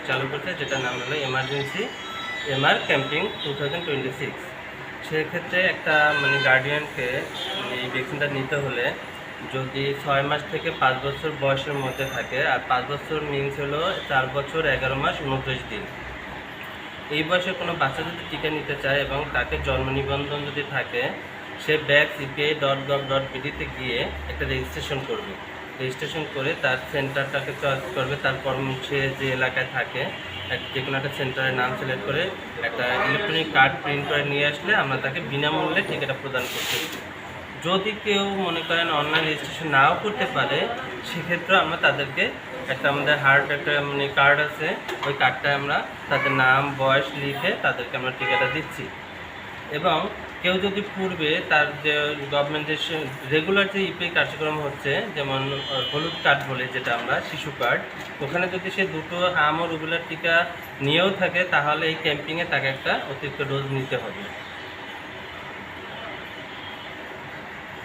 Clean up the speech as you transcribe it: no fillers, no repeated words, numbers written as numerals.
চালু করছে, যেটার নাম হলো এমার্জেন্সি এমআর ক্যাম্পিং 2026। সেক্ষেত্রে একটা গার্ডিয়ানকে এই ভ্যাকসিনটা নিতে হলে যদি 6 মাস থেকে 5 বছর বয়সের মধ্যে থাকে, আর 5 বছর মিনস হলো 4 বছর 11 মাস 29 দিন। এই বয়সে কোনো বাচ্চা যদি টিকা নিতে চায় এবং তাকে জন্ম নিবন্ধন যদি থাকে, সে vaccpa.gov.bd-তে গিয়ে একটা রেজিস্ট্রেশন করবে। রেজিস্ট্রেশন করে তার সেন্টারটাকে চয়েস করবে, তারপর সে যে এলাকায় থাকে যে কোনো একটা সেন্টারের নাম সিলেক্ট করে একটা ইলেকট্রনিক কার্ড প্রিন্ট করে নিয়ে আসলে আমরা তাকে বিনামূল্যে টিকাটা প্রদান করতেছি। যদি কেউ মনে করেন অনলাইন রেজিস্ট্রেশন নাও করতে পারে, সেক্ষেত্রে আমরা তাদেরকে আমাদের একটা কার্ড আছে, ওই কার্ডটা আমরা তাদের নাম বয়স লিখে তাদেরকে আমরা টিকাটা দিচ্ছি। এবং কেউ যদি পূর্বে তার যে গভর্নমেন্টের রেগুলার যে ইপি কার্যক্রম হচ্ছে, যেমন হলুদ কার্ড বলে যেটা আমরা শিশু কার্ড, ওখানে যদি সে দুটো হাম ও রুবেলার টিকা নিয়েও থাকে, তাহলে এই ক্যাম্পিংয়ে তাকে একটা অতিরিক্ত ডোজ নিতে হবে।